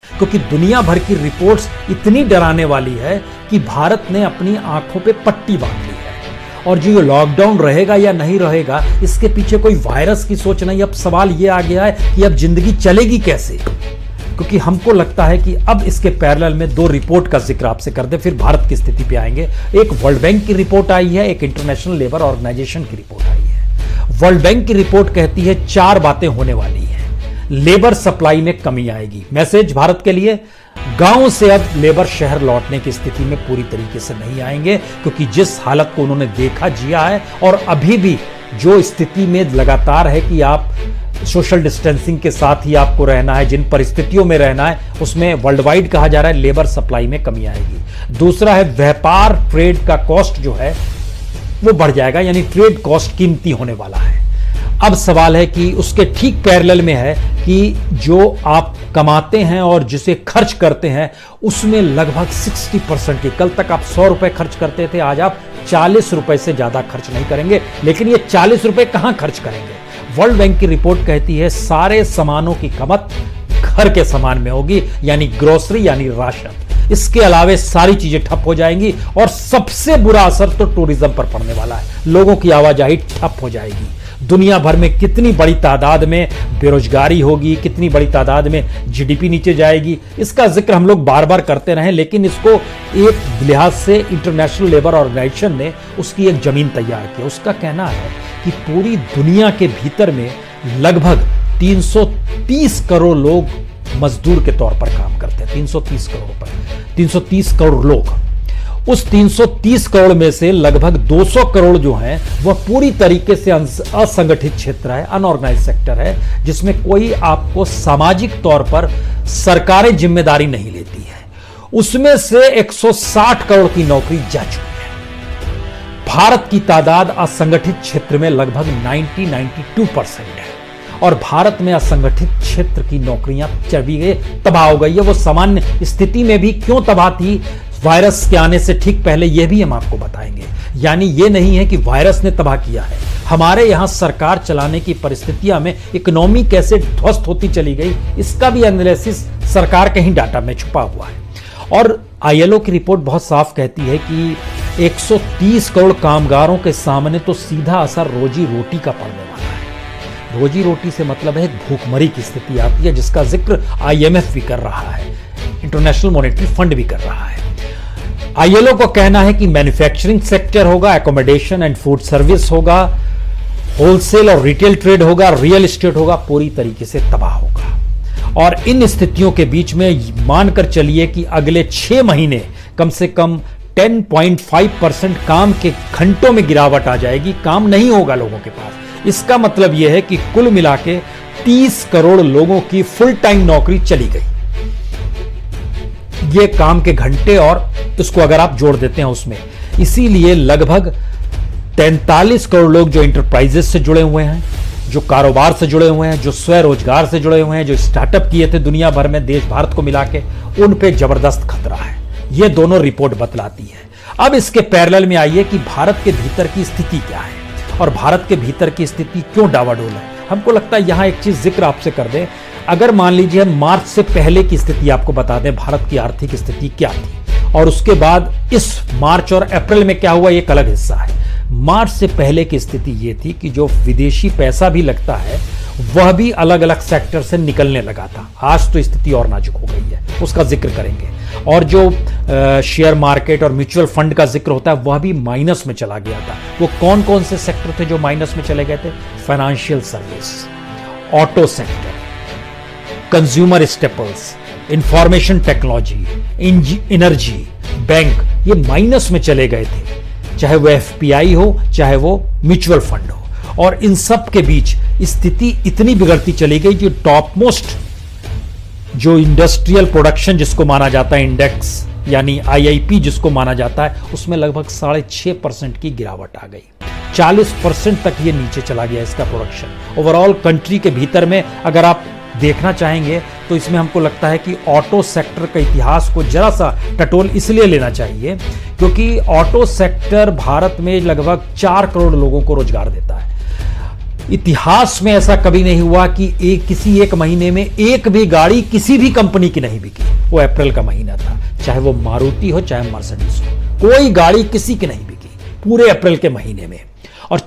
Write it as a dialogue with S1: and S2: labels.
S1: क्योंकि दुनिया भर की रिपोर्ट्स इतनी डराने वाली है कि भारत ने अपनी आंखों पे पट्टी बांध ली है। और जो लॉकडाउन रहेगा या नहीं रहेगा, इसके पीछे कोई वायरस की सोच नहीं। अब सवाल ये आ गया है कि अब जिंदगी चलेगी कैसे, क्योंकि हमको लगता है कि अब इसके पैरेलल में दो रिपोर्ट का जिक्र आपसे कर दे, फिर भारत की स्थिति पे आएंगे। एक वर्ल्ड बैंक की रिपोर्ट आई है, एक इंटरनेशनल लेबर ऑर्गेनाइजेशन की रिपोर्ट आई है। वर्ल्ड बैंक की रिपोर्ट कहती है 4 बातें होने वाली हैं। लेबर सप्लाई में कमी आएगी। मैसेज भारत के लिए, गांव से अब लेबर शहर लौटने की स्थिति में पूरी तरीके से नहीं आएंगे, क्योंकि जिस हालत को उन्होंने देखा, जिया है, और अभी भी जो स्थिति में लगातार है कि आप सोशल डिस्टेंसिंग के साथ ही आपको रहना है, जिन परिस्थितियों में रहना है, उसमें वर्ल्ड वाइड कहा जा रहा है लेबर सप्लाई में कमी आएगी। दूसरा है व्यापार, ट्रेड का कॉस्ट जो है वो बढ़ जाएगा, यानी ट्रेड कॉस्ट कीमती होने वाला है। अब सवाल है कि उसके ठीक पैरेलल में है कि जो आप कमाते हैं और जिसे खर्च करते हैं उसमें लगभग 60% की, कल तक आप 100 रुपए खर्च करते थे, आज आप 40 रुपए से ज्यादा खर्च नहीं करेंगे। लेकिन ये 40 रुपए कहां खर्च करेंगे? वर्ल्ड बैंक की रिपोर्ट कहती है सारे सामानों की खपत घर के सामान में होगी, यानी ग्रोसरी, यानी राशन। इसके अलावे सारी चीजें ठप हो जाएंगी और सबसे बुरा असर तो टूरिज्म पर पड़ने वाला है। लोगों की आवाजाही ठप हो जाएगी। दुनिया भर में कितनी बड़ी तादाद में बेरोजगारी होगी, कितनी बड़ी तादाद में जीडीपी नीचे जाएगी, इसका जिक्र हम लोग बार बार करते रहे। लेकिन इसको एक लिहाज से इंटरनेशनल लेबर ऑर्गेनाइजेशन ने उसकी एक जमीन तैयार की। उसका कहना है कि पूरी दुनिया के भीतर में लगभग 330 करोड़ लोग मजदूर के तौर पर काम करते हैं। 330 करोड़ लोग। उस 330 करोड़ में से लगभग 200 करोड़ जो हैं वह पूरी तरीके से असंगठित क्षेत्र है, अनऑर्गेनाइज सेक्टर है, जिसमें कोई आपको सामाजिक तौर पर सरकारें जिम्मेदारी नहीं लेती है। उसमें से 160 करोड़ की नौकरी जा चुकी है। भारत की तादाद असंगठित क्षेत्र में लगभग 92% है और भारत में असंगठित क्षेत्र की नौकरियां चली गई, तबाह हो गई है। वो सामान्य स्थिति में भी क्यों तबाह थी, वायरस के आने से ठीक पहले यह भी हम आपको बताएंगे। यानी यह नहीं है कि वायरस ने तबाह किया है, हमारे यहां सरकार चलाने की परिस्थितियां में इकोनॉमी कैसे ध्वस्त होती चली गई, इसका भी एनालिसिस सरकार के ही डाटा में छुपा हुआ है। और आईएलओ की रिपोर्ट बहुत साफ कहती है कि 130 करोड़ कामगारों के सामने तो सीधा असर रोजी रोटी का पड़ने वाला है। रोजी रोटी से मतलब है भूखमरी की स्थिति आती है, जिसका जिक्र आईएमएफ भी कर रहा है, इंटरनेशनल मॉनेटरी फंड भी कर रहा है। आईएलओ को कहना है कि मैन्युफैक्चरिंग सेक्टर होगा, एकोमोडेशन एंड फूड सर्विस होगा, होलसेल और रिटेल ट्रेड होगा, रियल एस्टेट होगा, पूरी तरीके से तबाह होगा। और इन स्थितियों के बीच में मानकर चलिए कि अगले 6 महीने कम से कम 10.5% काम के घंटों में गिरावट आ जाएगी, काम नहीं होगा लोगों के पास। इसका मतलब यह है कि कुल मिला के 30 करोड़ लोगों की फुल टाइम नौकरी चली गई। ये काम के घंटे और इसको अगर आप जोड़ देते हैं उसमें, इसीलिए लगभग 43 करोड़ लोग जो इंटरप्राइजेस से जुड़े हुए हैं, जो कारोबार से जुड़े हुए हैं, जो स्वरोजगार से जुड़े हुए हैं, जो स्टार्टअप किए थे दुनिया भर में, देश भारत को मिला के, उन पे जबरदस्त खतरा है। ये दोनों रिपोर्ट बतलाती है। अब इसके पैरेलल में आइए कि भारत के भीतर की स्थिति क्या है और भारत के भीतर की स्थिति क्यों डावाडोल है। हमको लगता है यहां एक चीज जिक्र आपसे कर दें। अगर मान लीजिए मार्च से पहले की स्थिति आपको बता दें, भारत की आर्थिक स्थिति क्या थी और उसके बाद इस मार्च और अप्रैल में क्या हुआ, एक अलग हिस्सा है। मार्च से पहले की स्थिति यह थी कि जो विदेशी पैसा भी लगता है वह भी अलग अलग सेक्टर से निकलने लगा था। आज तो स्थिति और नाजुक हो गई है, उसका जिक्र करेंगे। और जो शेयर मार्केट और म्यूचुअल फंड का जिक्र होता है वह भी माइनस में चला गया था। वो कौन कौन से सेक्टर थे जो माइनस में चले गए थे? Financial service, auto sector, consumer staples, information technology, energy, bank, ये माइनस में चले गए थे, चाहे वो एफपीआई हो चाहे वो म्यूचुअल फंड हो। और इन सब के बीच स्थिति इतनी बिगड़ती चली गई कि टॉप मोस्ट जो इंडस्ट्रियल प्रोडक्शन जिसको माना जाता है इंडेक्स, यानी आईआईपी जिसको माना जाता है, उसमें लगभग 6.5% की गिरावट आ गई। 40% तक ये नीचे चला गया इसका प्रोडक्शन। ओवरऑल कंट्री के भीतर में अगर आप देखना चाहेंगे तो इसमें हमको लगता है कि ऑटो सेक्टर का इतिहास को जरा सा टटोल इसलिए लेना चाहिए क्योंकि ऑटो सेक्टर भारत में लगभग 4 करोड़ लोगों को रोजगार देता है। इतिहास में ऐसा कभी नहीं हुआ कि किसी एक महीने में एक भी गाड़ी किसी भी कंपनी की नहीं बिकी। वो अप्रैल का महीना था, चाहे वो मारुति हो चाहे मर्सिडीज हो, कोई गाड़ी किसी की नहीं बिकी पूरे अप्रैल के महीने में। और